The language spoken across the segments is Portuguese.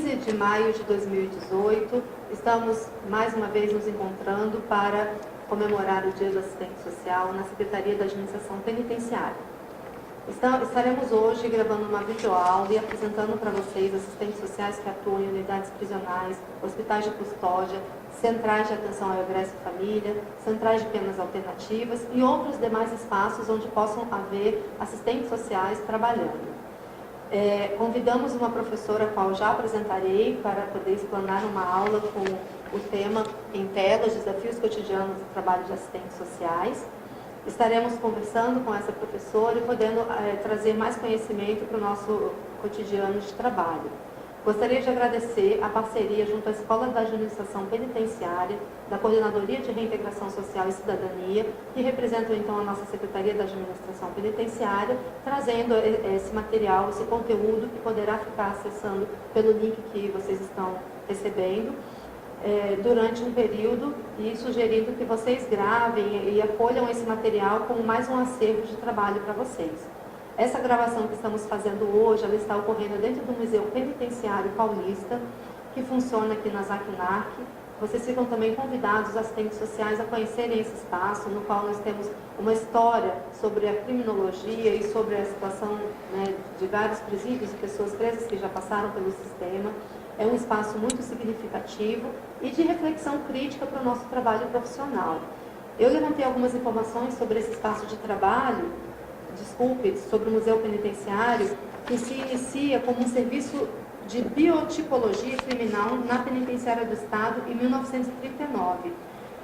15 de maio de 2018, estamos mais uma vez nos encontrando para comemorar o Dia do Assistente Social na Secretaria da Administração Penitenciária. Estaremos hoje gravando uma videoaula e apresentando para vocês assistentes sociais que atuam em unidades prisionais, hospitais de custódia, centrais de atenção ao egresso e família, centrais de penas alternativas e outros demais espaços onde possam haver assistentes sociais trabalhando. Convidamos uma professora, a qual já apresentarei, para poder explanar uma aula com o tema em telas, desafios cotidianos do trabalho de assistentes sociais. Estaremos conversando com essa professora e podendo trazer mais conhecimento para o nosso cotidiano de trabalho. Gostaria de agradecer a parceria junto à Escola da Administração Penitenciária, da Coordenadoria de Reintegração Social e Cidadania, que representam então a nossa Secretaria da Administração Penitenciária, trazendo esse material, esse conteúdo que poderá ficar acessando pelo link que vocês estão recebendo durante um período, e sugerindo que vocês gravem e acolham esse material como mais um acervo de trabalho para vocês. Essa gravação que estamos fazendo hoje, ela está ocorrendo dentro do Museu Penitenciário Paulista, que funciona aqui na ZACNARC. Vocês ficam também convidados, assistentes sociais, a conhecerem esse espaço, no qual nós temos uma história sobre a criminologia e sobre a situação, né, de vários presídios e pessoas presas que já passaram pelo sistema. É um espaço muito significativo e de reflexão crítica para o nosso trabalho profissional. Eu levantei algumas informações sobre esse espaço de trabalho, sobre o Museu Penitenciário, que se inicia como um serviço de biotipologia criminal na Penitenciária do Estado em 1939.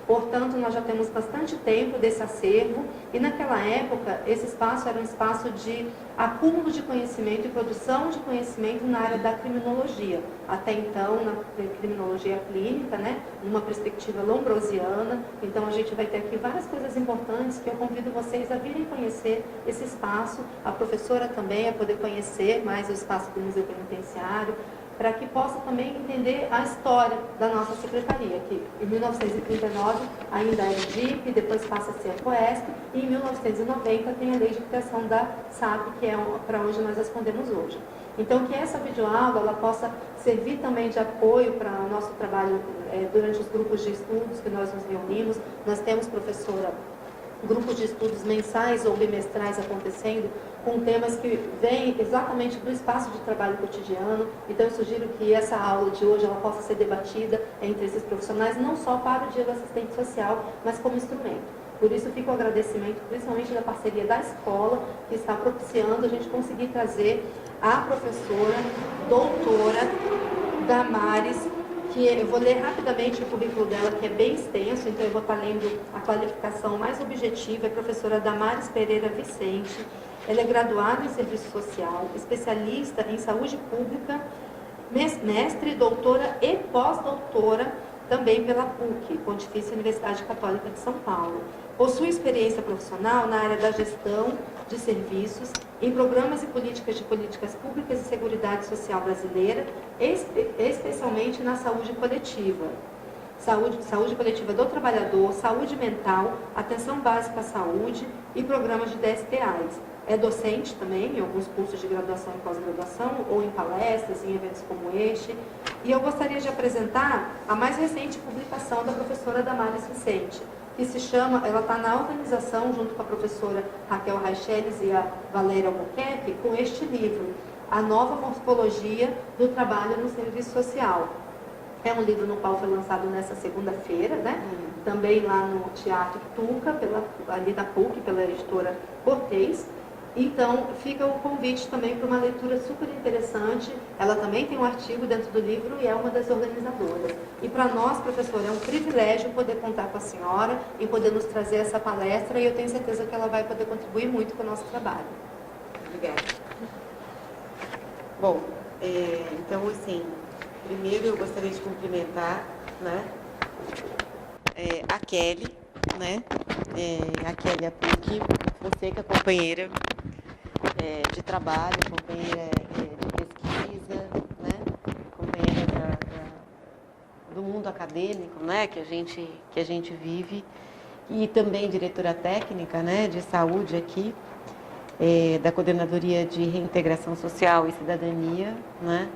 Portanto, nós já temos bastante tempo desse acervo e naquela época esse espaço era um espaço de acúmulo de conhecimento e produção de conhecimento na área da criminologia. Até então, na criminologia clínica, né, numa perspectiva lombrosiana. Então, a gente vai ter aqui várias coisas importantes que eu convido vocês a virem conhecer esse espaço, a professora também a poder conhecer mais o espaço do Museu Penitenciário, para que possa também entender a história da nossa secretaria, que em 1939 ainda era o DIP, depois passa a ser a COESP, e em 1990 tem a lei de criação da SAP, que é para onde nós respondemos hoje. Então, que essa videoaula ela possa servir também de apoio para o nosso trabalho durante os grupos de estudos que nós nos reunimos. Nós temos, professora, grupos de estudos mensais ou bimestrais acontecendo, com temas que vêm exatamente do espaço de trabalho cotidiano. Então, eu sugiro que essa aula de hoje ela possa ser debatida entre esses profissionais, não só para o Dia do Assistente Social, mas como instrumento. Por isso, fica o agradecimento, principalmente da parceria da escola, que está propiciando a gente conseguir trazer a professora, doutora Damares, que eu vou ler rapidamente o currículo dela, que é bem extenso, então eu vou estar lendo a qualificação mais objetiva. É a professora Damares Pereira Vicente. Ela é graduada em Serviço Social, especialista em Saúde Pública, mestre, doutora e pós-doutora também pela PUC, Pontifícia Universidade Católica de São Paulo. Possui experiência profissional na área da gestão de serviços, em programas e políticas de políticas públicas e seguridade social brasileira, especialmente na saúde coletiva. Saúde coletiva do trabalhador, saúde mental, atenção básica à saúde e programas de DST-AIDS. É docente também em alguns cursos de graduação e pós-graduação, ou em palestras, em eventos como este. E eu gostaria de apresentar a mais recente publicação da professora Damares Vicente, que se chama, ela está na organização, junto com a professora Raquel Raicheles e a Valéria Albuquerque, com este livro, A Nova Morfologia do Trabalho no Serviço Social. É um livro no qual foi lançado nessa segunda-feira, né? Também lá no Teatro Tuca, ali da PUC, pela editora Cortez. Então, fica o convite também para uma leitura super interessante. Ela também tem um artigo dentro do livro e é uma das organizadoras. E para nós, professora, é um privilégio poder contar com a senhora e poder nos trazer essa palestra, e eu tenho certeza que ela vai poder contribuir muito com o nosso trabalho. Obrigada. Bom, então, assim, primeiro eu gostaria de cumprimentar, né, a Kelly, né, a Kelly, a PUC, você que é companheira de trabalho, companheira de pesquisa, né, companheira do mundo acadêmico, né, que a gente vive, e também diretora técnica, né, de saúde aqui, da Coordenadoria de Reintegração Social e Cidadania, né,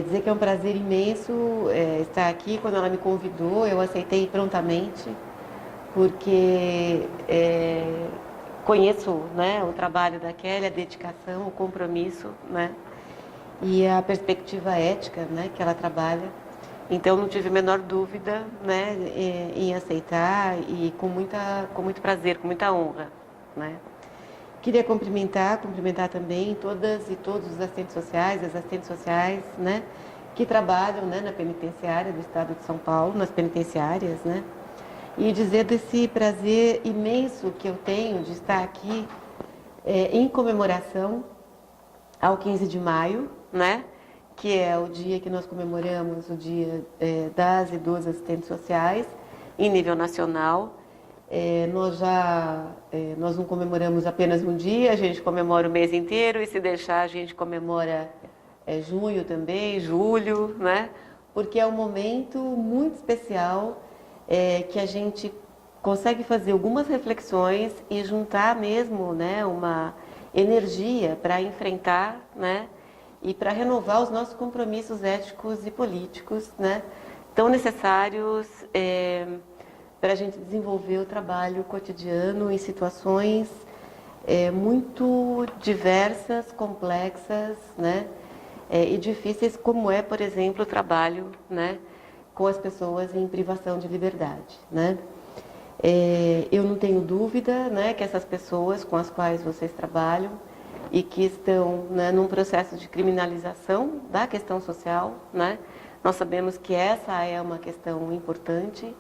Dizer que é um prazer imenso estar aqui. Quando ela me convidou, eu aceitei prontamente, porque conheço, né, o trabalho da Kelly, a dedicação, o compromisso, né, e a perspectiva ética, né, que ela trabalha. Então, não tive a menor dúvida, né, em aceitar e com muito prazer, com muita honra, né. Queria cumprimentar também todas e todos os assistentes sociais, as assistentes sociais, né, que trabalham, né, na penitenciária do Estado de São Paulo, nas penitenciárias, né, e dizer desse prazer imenso que eu tenho de estar aqui em comemoração ao 15 de maio, né, que é o dia que nós comemoramos, o dia das e dos assistentes sociais, em nível nacional. Nós não comemoramos apenas um dia, a gente comemora o mês inteiro, e se deixar a gente comemora junho também, julho, né? Porque é um momento muito especial que a gente consegue fazer algumas reflexões e juntar mesmo, né, uma energia para enfrentar, né, e para renovar os nossos compromissos éticos e políticos, né, tão necessários para a gente desenvolver o trabalho cotidiano em situações muito diversas, complexas, né, e difíceis, como é, por exemplo, o trabalho, né, com as pessoas em privação de liberdade, né. Eu não tenho dúvida, né, que essas pessoas com as quais vocês trabalham e que estão, né, num processo de criminalização da questão social, né, nós sabemos que essa é uma questão importante.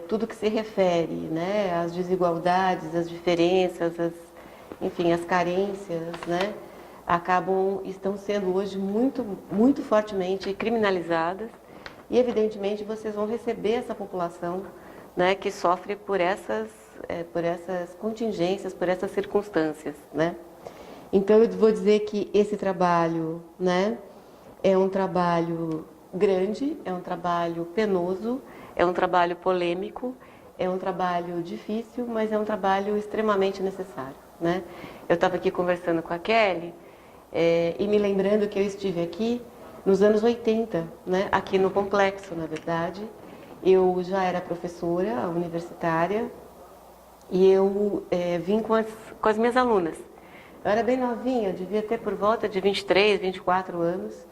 Tudo que se refere, né, às desigualdades, às diferenças, enfim, as carências, né, estão sendo hoje muito fortemente criminalizadas, e evidentemente vocês vão receber essa população, né, que sofre por essas contingências, por essas circunstâncias, né. Então eu vou dizer que esse trabalho, né, é um trabalho grande, é um trabalho penoso, é um trabalho polêmico, é um trabalho difícil, mas é um trabalho extremamente necessário, né? Eu estava aqui conversando com a Kelly e me lembrando que eu estive aqui nos anos 80, né? Aqui no complexo, na verdade. Eu já era professora universitária e eu vim com as minhas alunas. Eu era bem novinha, eu devia ter por volta de 23, 24 anos.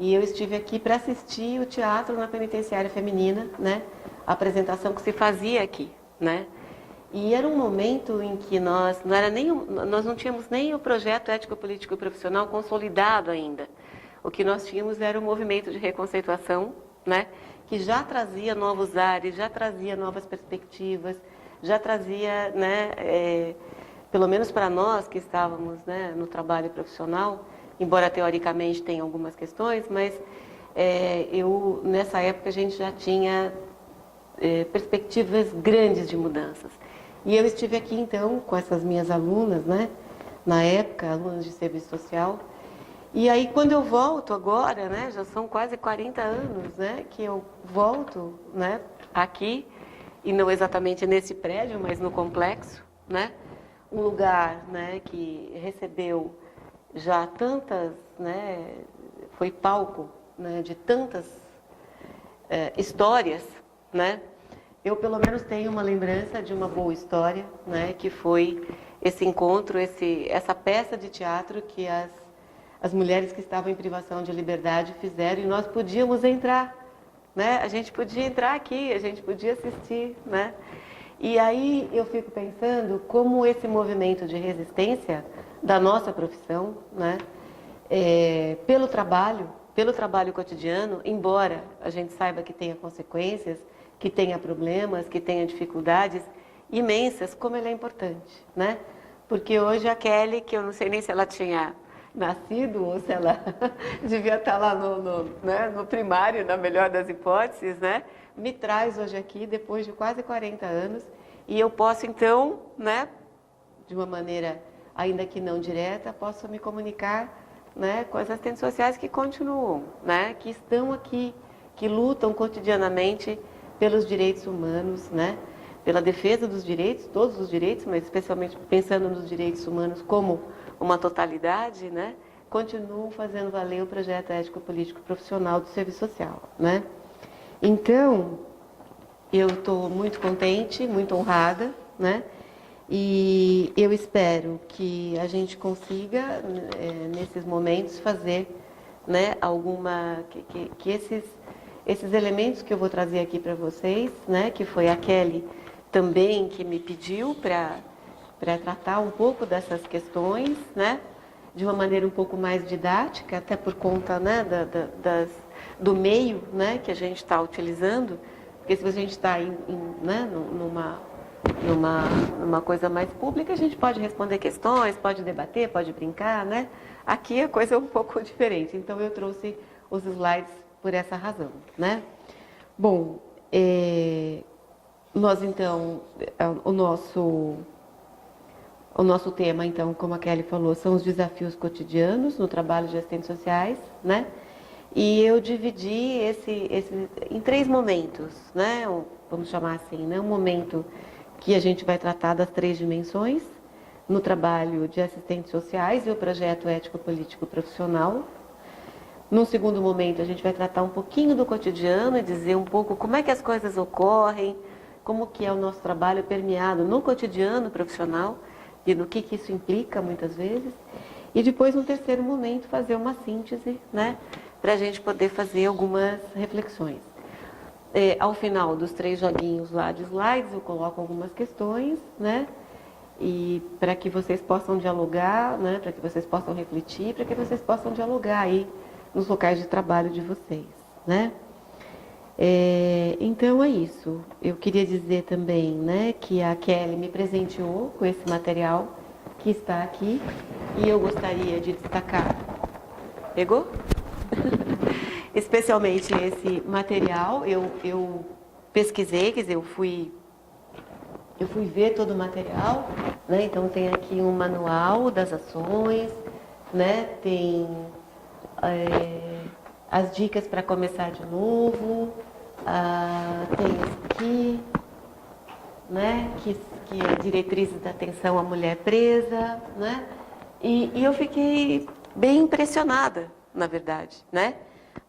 E eu estive aqui para assistir o teatro na penitenciária feminina, né? A apresentação que se fazia aqui, né? E era um momento em que nós não tínhamos nem o projeto ético-político e profissional consolidado ainda. O que nós tínhamos era um movimento de reconceituação, né? Que já trazia novos ares, já trazia novas perspectivas, já trazia, né? Pelo menos para nós que estávamos, né, no trabalho profissional, embora teoricamente tenha algumas questões, mas nessa época a gente já tinha perspectivas grandes de mudanças. E eu estive aqui então com essas minhas alunas, né, na época, alunas de serviço social, e aí quando eu volto agora, né, já são quase 40 anos, né, que eu volto, né, aqui, e não exatamente nesse prédio, mas no complexo, né, um lugar, né, que recebeu já tantas, né, foi palco, né, de tantas histórias, né, eu pelo menos tenho uma lembrança de uma boa história, né, que foi esse encontro, essa peça de teatro que as mulheres que estavam em privação de liberdade fizeram, e nós podíamos entrar, né, a gente podia entrar aqui, a gente podia assistir, né, e aí eu fico pensando como esse movimento de resistência da nossa profissão, né, pelo trabalho cotidiano, embora a gente saiba que tenha consequências, que tenha problemas, que tenha dificuldades imensas, como ele é importante, né? Porque hoje a Kelly, que eu não sei nem se ela tinha nascido ou se ela devia estar lá no primário, na melhor das hipóteses, né? Me traz hoje aqui, depois de quase 40 anos, e eu posso então, né, de uma maneira ainda que não direta, posso me comunicar, né, com as assistentes sociais que continuam, né, que estão aqui, que lutam cotidianamente pelos direitos humanos, né, pela defesa dos direitos, todos os direitos, mas especialmente pensando nos direitos humanos como uma totalidade, né, continuam fazendo valer o projeto ético-político profissional do serviço social, né? Então, eu estou muito contente, muito honrada, né? E eu espero que a gente consiga, nesses momentos, fazer, né, que esses elementos que eu vou trazer aqui para vocês, né, que foi a Kelly também que me pediu para tratar um pouco dessas questões, né, de uma maneira um pouco mais didática, até por conta, né, do meio, né, que a gente está utilizando, porque se a gente está né, numa coisa mais pública, a gente pode responder questões, pode debater, pode brincar, né? Aqui a coisa é um pouco diferente, então eu trouxe os slides por essa razão, né? Bom, nós então, o nosso tema, então, como a Kelly falou, são os desafios cotidianos no trabalho de assistentes sociais, né? E eu dividi esse em 3 momentos, né? Vamos chamar assim, né? Um momento que a gente vai tratar das 3 dimensões no trabalho de assistentes sociais e o projeto ético-político profissional. Num segundo momento, a gente vai tratar um pouquinho do cotidiano e dizer um pouco como é que as coisas ocorrem, como que é o nosso trabalho permeado no cotidiano profissional e no que isso implica muitas vezes. E depois, no terceiro momento, fazer uma síntese, né, para a gente poder fazer algumas reflexões. Ao final dos 3 joguinhos lá de slides, eu coloco algumas questões, né, e para que vocês possam dialogar, né, para que vocês possam refletir, para que vocês possam dialogar aí nos locais de trabalho de vocês, né. Então é isso. Eu queria dizer também, né, que a Kelly me presenteou com esse material que está aqui e eu gostaria de destacar. Pegou? Especialmente esse material, eu pesquisei, quer dizer, eu fui ver todo o material, né? Então tem aqui um manual das ações, né? Tem as dicas para começar de novo, tem esse aqui, né? Que é diretrizes da atenção à mulher presa, né? E eu fiquei bem impressionada, na verdade, né?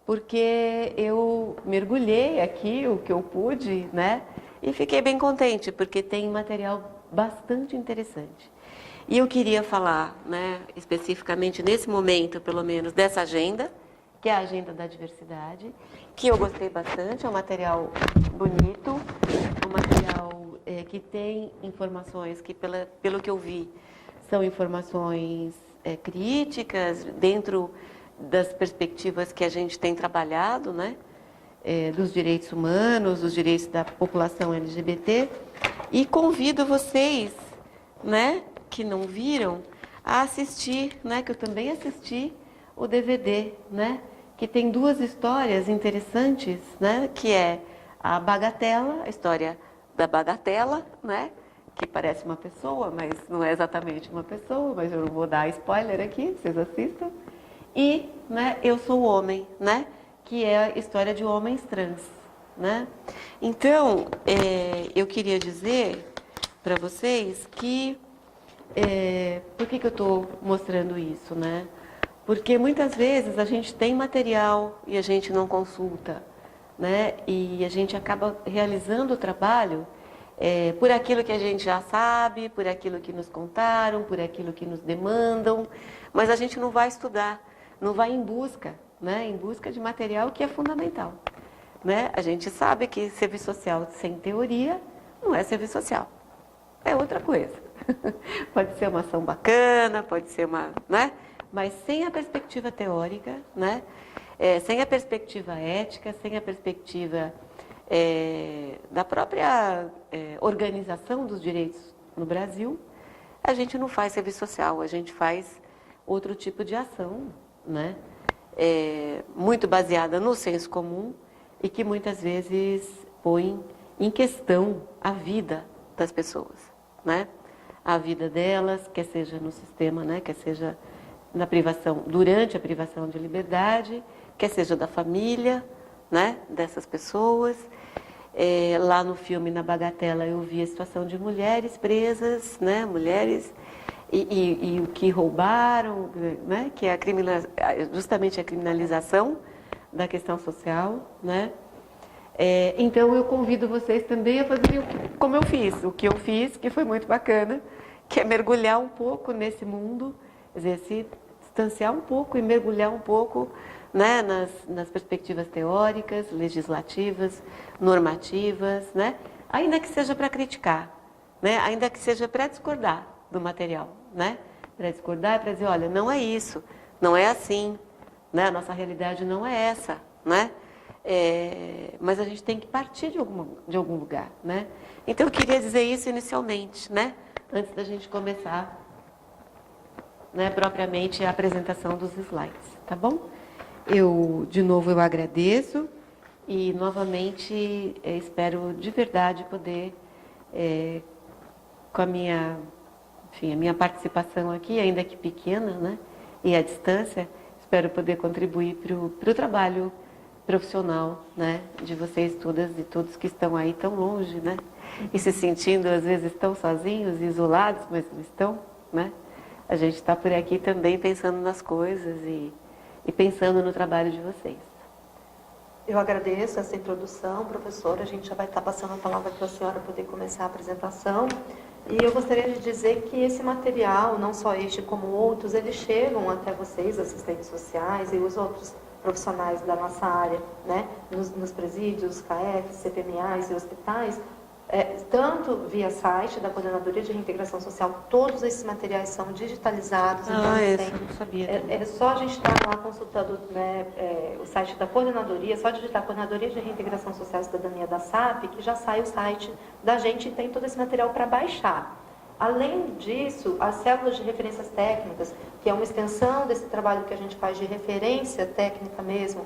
Porque eu mergulhei aqui o que eu pude, né? E fiquei bem contente, porque tem material bastante interessante. E eu queria falar, né, especificamente nesse momento, pelo menos, dessa agenda, que é a Agenda da Diversidade, que eu gostei bastante, é um material bonito, um material que tem informações que, pelo que eu vi, são informações críticas, dentro das perspectivas que a gente tem trabalhado, né? Dos direitos humanos, dos direitos da população LGBT. E convido vocês, né, que não viram, a assistir, né, que eu também assisti o DVD, né, que tem 2 histórias interessantes, né, que é a Bagatela, a história da Bagatela, né, que parece uma pessoa, mas não é exatamente uma pessoa, mas eu não vou dar spoiler aqui, vocês assistam. E, né, Eu Sou o Homem, né, que é a história de homens trans, né. Então, eu queria dizer para vocês que, por que eu estou mostrando isso, né? Porque muitas vezes a gente tem material e a gente não consulta, né, e a gente acaba realizando o trabalho por aquilo que a gente já sabe, por aquilo que nos contaram, por aquilo que nos demandam, mas a gente não vai estudar, não vai em busca, né, em busca de material que é fundamental, né? A gente sabe que serviço social sem teoria não é serviço social, é outra coisa. Pode ser uma ação bacana, pode ser uma, né? Mas sem a perspectiva teórica, né? Sem a perspectiva ética, sem a perspectiva da própria organização dos direitos no Brasil, a gente não faz serviço social, a gente faz outro tipo de ação, né? Muito baseada no senso comum e que muitas vezes põe em questão a vida das pessoas, né? A vida delas, quer seja no sistema, né? Quer seja na privação, durante a privação de liberdade, quer seja da família, né? Dessas pessoas. Lá no filme, na Bagatela, eu vi a situação de mulheres presas, né? Mulheres e o que roubaram, né? Que é justamente a criminalização da questão social, né? Então eu convido vocês também a fazerem como eu fiz, o que eu fiz, que foi muito bacana, que é mergulhar um pouco nesse mundo, quer dizer, se distanciar um pouco e mergulhar um pouco, né, nas perspectivas teóricas, legislativas, normativas, né? Ainda que seja para criticar, né? Ainda que seja para discordar do material, né? Para discordar, para dizer, olha, não é isso, não é assim, né? A nossa realidade não é essa, né? Mas a gente tem que partir de algum lugar, né? Então eu queria dizer isso inicialmente, né? Antes da gente começar, né, propriamente a apresentação dos slides, tá bom? De novo, eu agradeço e novamente espero de verdade poder, com a minha participação aqui, ainda que pequena, né, e à distância, espero poder contribuir para o trabalho profissional, né, de vocês todas e todos que estão aí tão longe, né, e se sentindo às vezes tão sozinhos e isolados, mas não estão, né? A gente está por aqui também pensando nas coisas e pensando no trabalho de vocês. Eu agradeço essa introdução, professora. A gente já vai estar passando a palavra para a senhora poder começar a apresentação. E eu gostaria de dizer que esse material, não só este como outros, eles chegam até vocês, assistentes sociais e os outros profissionais da nossa área, né? Nos presídios, CAEFs, CPMAs e hospitais, tanto via site da Coordenadoria de Reintegração Social, todos esses materiais são digitalizados. Então não sabia. É só a gente estar lá consultando, né, o site da Coordenadoria, só digitar Coordenadoria de Reintegração Social e Cidadania da SAP, que já sai o site da gente e tem todo esse material para baixar. Além disso, as células de referências técnicas, que é uma extensão desse trabalho que a gente faz de referência técnica mesmo,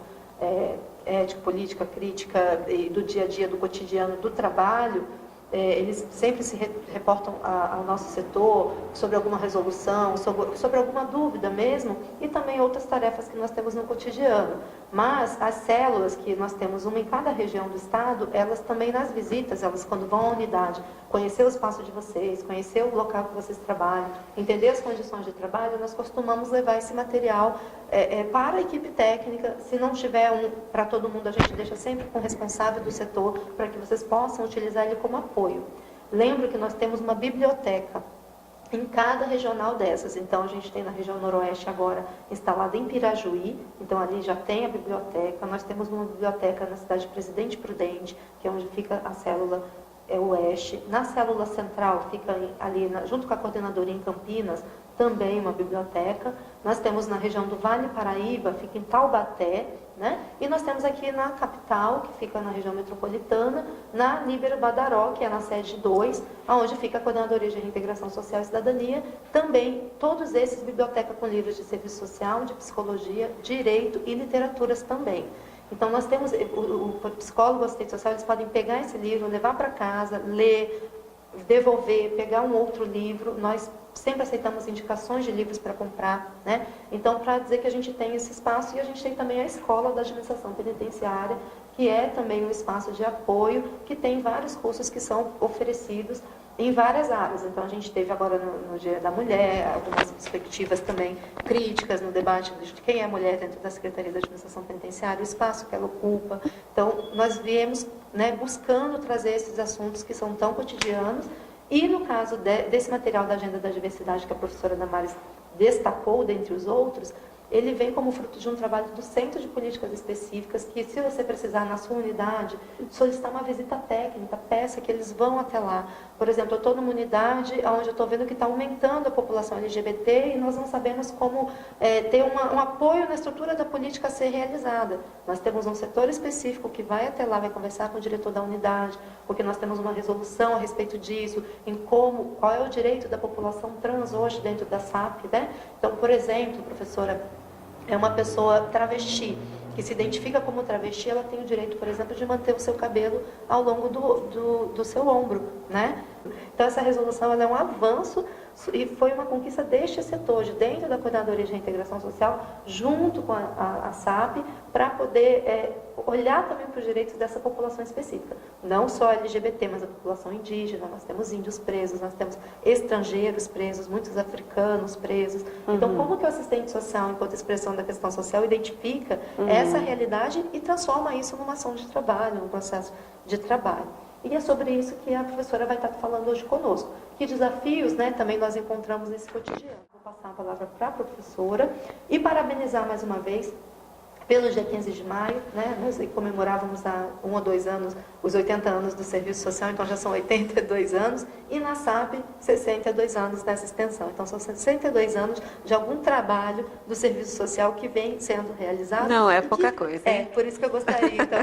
ética, política, crítica e do dia a dia, do cotidiano, do trabalho, eles sempre se reportam ao nosso setor sobre alguma resolução, sobre alguma dúvida mesmo, e também outras tarefas que nós temos no cotidiano. Mas as células, que nós temos uma em cada região do estado, elas também nas visitas, elas quando vão à unidade, conhecer o espaço de vocês, conhecer o local que vocês trabalham, entender as condições de trabalho, nós costumamos levar esse material para a equipe técnica. Se não tiver para todo mundo, a gente deixa sempre com o responsável do setor, para que vocês possam utilizar ele como apoio. Lembro que nós temos uma biblioteca em cada regional dessas. Então, a gente tem na região noroeste agora instalada em Pirajuí, então ali já tem a biblioteca. Nós temos uma biblioteca na cidade de Presidente Prudente, que é onde fica a célula oeste. Na célula central, fica ali junto com a coordenadoria em Campinas, também uma biblioteca. Nós temos na região do Vale Paraíba, fica em Taubaté, né? E nós temos aqui na capital, que fica na região metropolitana, na Níbero Badaró, que é na sede 2, onde fica a Coordenadoria de Reintegração Social e Cidadania. Também, todos esses, biblioteca com livros de serviço social, de psicologia, direito e literaturas também. Então, nós temos, o psicólogo, o assistente social, eles podem pegar esse livro, levar para casa, ler, devolver, pegar um outro livro. Nós sempre aceitamos indicações de livros para comprar, né? Então, para dizer que a gente tem esse espaço, e a gente tem também a Escola da Administração Penitenciária, que é também um espaço de apoio, que tem vários cursos que são oferecidos em várias áreas. Então, a gente teve agora no Dia da Mulher, algumas perspectivas também críticas no debate de quem é a mulher dentro da Secretaria da Administração Penitenciária, o espaço que ela ocupa. Então, nós viemos, né, buscando trazer esses assuntos que são tão cotidianos. E no caso desse material da Agenda da Diversidade que a professora Damares destacou, dentre os outros, ele vem como fruto de um trabalho do Centro de Políticas Específicas, que se você precisar na sua unidade, solicitar uma visita técnica, peça que eles vão até lá. Por exemplo, eu estou numa unidade onde eu estou vendo que está aumentando a população LGBT e nós não sabemos como ter um apoio na estrutura da política a ser realizada. Nós temos um setor específico que vai até lá, vai conversar com o diretor da unidade, porque nós temos uma resolução a respeito disso, qual é o direito da população trans hoje dentro da SAP, né? Então, por exemplo, professora, é uma pessoa travesti, que se identifica como travesti, ela tem o direito, por exemplo, de manter o seu cabelo ao longo do seu ombro, né? Então, essa resolução ela é um avanço e foi uma conquista deste setor, de dentro da Coordenadoria de Reintegração Social, junto com a SAP, para poder olhar também para os direitos dessa população específica. Não só LGBT, mas a população indígena, nós temos índios presos, nós temos estrangeiros presos, muitos africanos presos. Então, como que o assistente social, enquanto expressão da questão social, identifica essa realidade e transforma isso numa ação de trabalho, num processo de trabalho? E é sobre isso que a professora vai estar falando hoje conosco. Que desafios, né, também nós encontramos nesse cotidiano. Vou passar a palavra para a professora e parabenizar mais uma vez pelo dia 15 de maio, né, nós comemorávamos há 1 ou 2 anos os 80 anos do Serviço Social, então já são 82 anos, e na SAP 62 anos dessa extensão. Então são 62 anos de algum trabalho do Serviço Social que vem sendo realizado. Não, é pouca coisa. É, por isso que eu gostaria, então,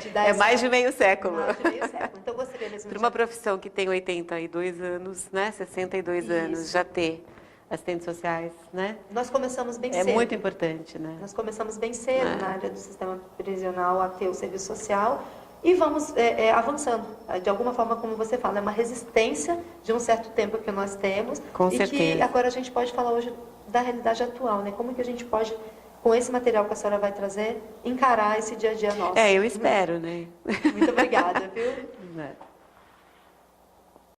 de dar mais de meio século. Mais de meio século. Então eu gostaria mesmo Para uma profissão que tem 82 anos, né, 62 anos, já ter assistentes sociais, né? Nós começamos bem cedo. É muito importante, né? Nós começamos bem cedo na área do sistema prisional a ter o serviço social e vamos avançando. De alguma forma, como você fala, é uma resistência de um certo tempo que nós temos. Com certeza. Que agora a gente pode falar hoje da realidade atual, né? Como que a gente pode, com esse material que a senhora vai trazer, encarar esse dia a dia nosso. Eu espero, né? Muito obrigada, viu?